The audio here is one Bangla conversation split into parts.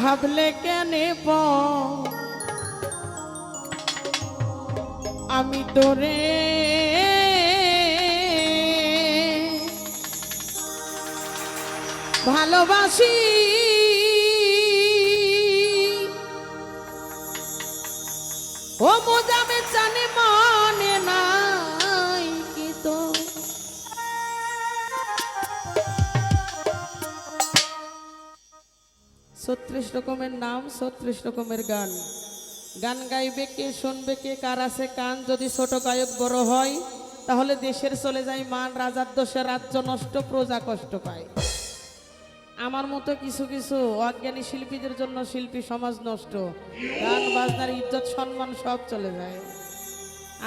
ভাবলে কেনে আমি তোরে ভালোবাসি ও মোজামে জানে মনে নাই কি তো 36 রকমের নাম 36 রকমের গান গান গাইবে কে শুনবে কে কার আছে কান যদি ছোট গায়ক বড় হয় তাহলে দেশের চলে যায় মান রাজার দোষে রাজ্য নষ্ট প্রজা কষ্ট পায় আমার মতো কিছু কিছু অজ্ঞানী শিল্পীদের জন্য শিল্পী সমাজ নষ্ট গান বাজনার ইজ্জত সম্মান সব চলে যায়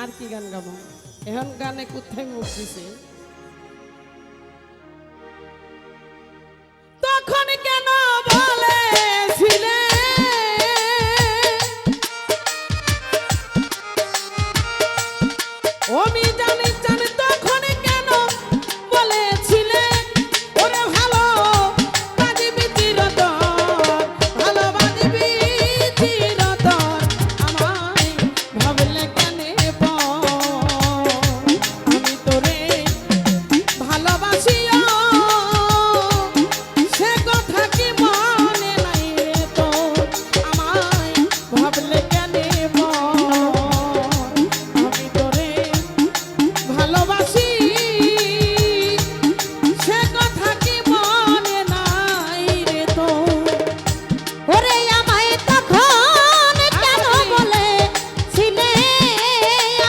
আর কি গান গাবো এখন গানে কোথায় মুখ দিছে তখন কেন বলেছিলে আমি জানি জানি তখন কেন বলেছিলে ওরে ভালো বাজবি চিরতর ভালো বাজবি চিরতর আমায় ভাবলে কেনে আমি তোরে ভালোবাসি সে কথা কি মনে নাই রে তো আমায় ভাবলে কেনে আমি তোরে ভালোবাসি সে কথা কি মনে নাই রে তো ওরে আমায় তখন কেন বলেছিলে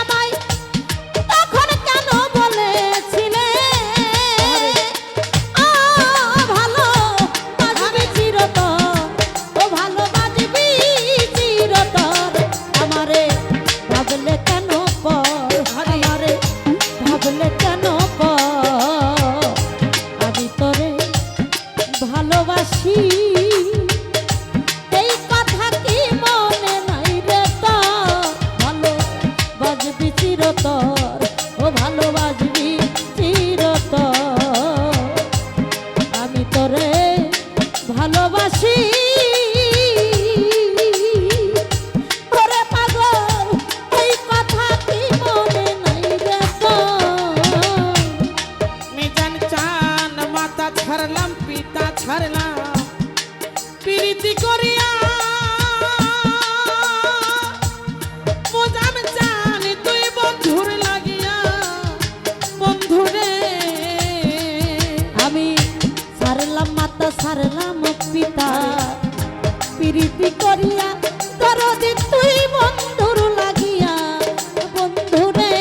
আমায় তখন কেন বলেছিলে ভালো বাজবি চিরতর ও ভালো বাজবি চিরতর আমারে ভাবলে কেন আমারে ভাবলে কেন আমি তোরে ভালোবাসি এই কথা কি মনে নাই রে তো ভালো বাজবি চিরতর ও ভালো বাজবি চিরতর আমি তোরে ভালোবাসি ওরে পাগল এই কথা কি মনে নাই রে তো মিজান চান মাতা ছাড়লাম পিতা ছাড়লাম প্রীতি করিয়া মোজাম চান তুই বন্ধুর লাগিয়া বন্ধুরে আমি ছাড়লাম মাতা ছাড়লাম পিতা প্রীতি করিয়া দরদি তুই বন্ধুর লাগিয়া বন্ধুরে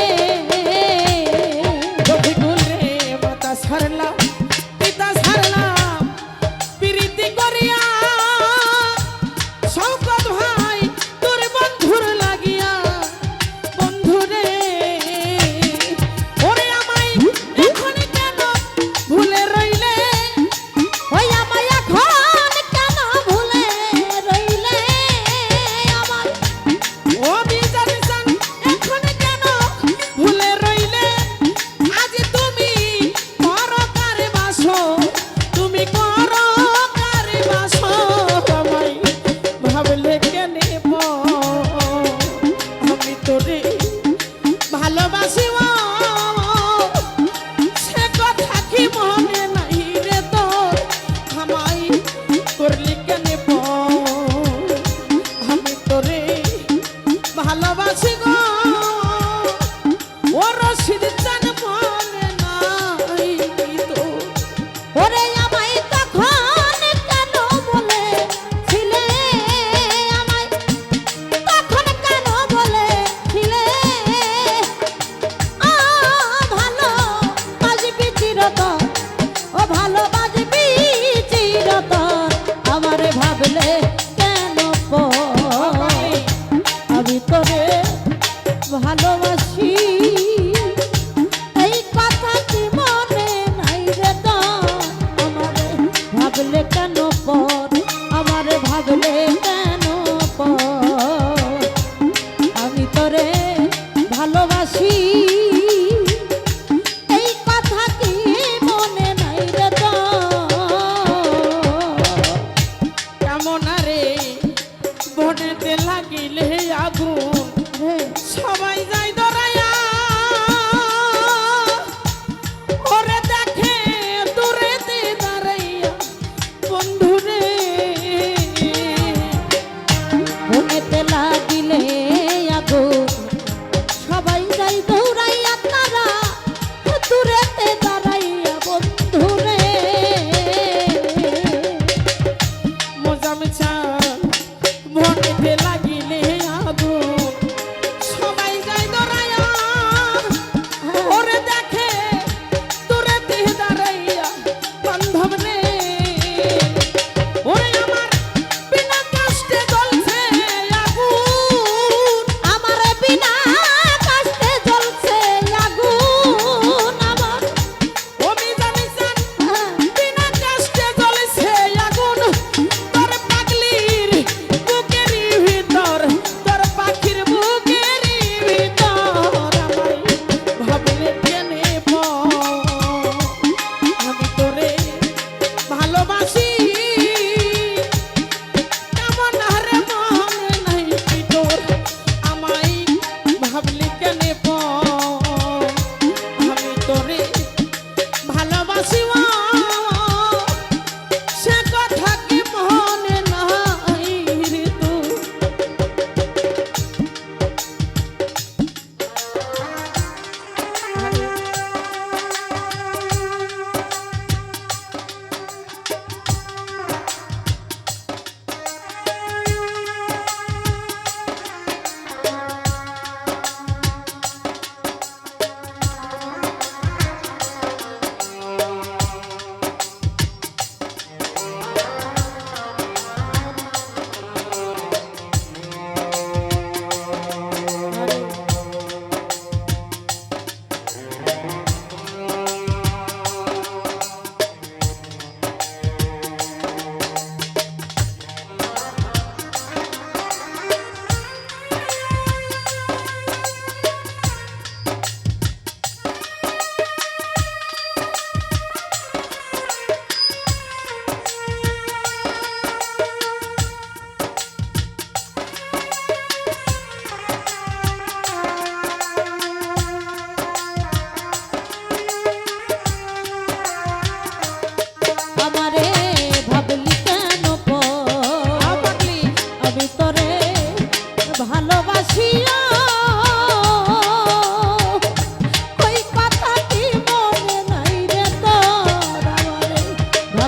রফিকুল রে মাতা ছাড়লাম পিতা ছাড়লাম প্রীতি করিয়া শওকত ভাই তোর বন্ধুর লাগিয়া বন্ধুরে ওরে আমায় এখন কেন ভুলে রইলে ওই আমায় এখন কেন ভুলে রইলে আমার ও বিজান চান এখন কেন ভুলে রইলে আজ তুমি করো কারে বাসো তুমি করো কারে বাসো আমায় ভাবলে কেনে আমি তোরে ভালোবাসি সে কথা কি মনে নাই রে তো আমায় করলি কেনে আমি তোরে ভালোবাসি গো ও রশিদ চান মনে নাই তো ওরে আমায় তখন কেন বলেছিলে আমায় তখন কেন বলেছিলে ভালো বাজবি চিরতর ও ভালো বাজবি চিরতর আমারে ভাবলে কেন আমি তোরে ভালোবাসি এই কথা কি মনে নাই রে তো আমারে ভাবলে কেন আমারে ভাবলে কেন আমি তোরে ভালোবাসি এই কথা কি মনে নাই রে তো কেমন রে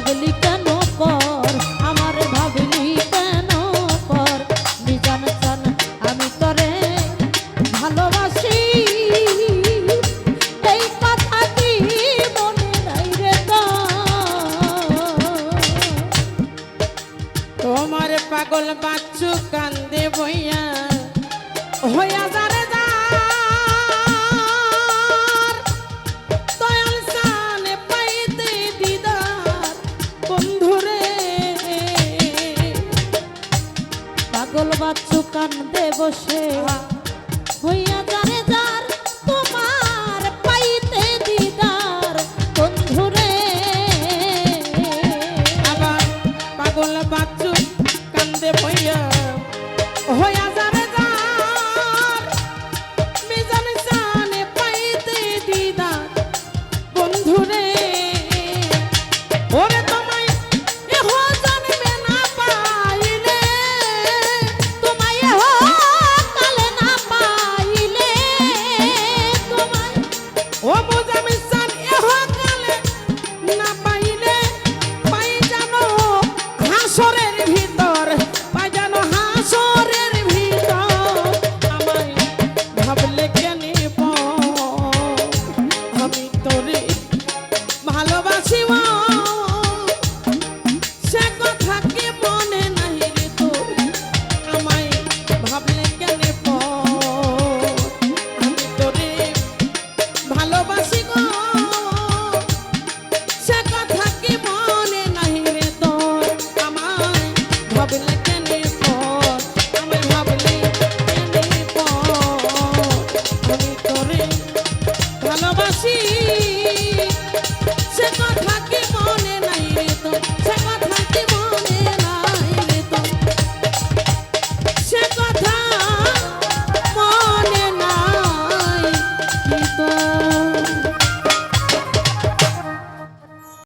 ভাবলি কেন পর আমার ভাবলি কেন পর নিজান জান আমি তরে ভালোবাসি এই কথা কি মনে নাই রে তোমার পাগল বাচ্চু কান্দে বইয়া হইয়া যারে যার দয়াল সানে পাইতে দিদার বন্ধুরে পাগল বাচ্চু কান্দে বসে হইয়া যারে যার তোমার পাইতে দিদার বন্ধুরে আবার পাগল বাচ্চু কান্দে বইয়া হইয়া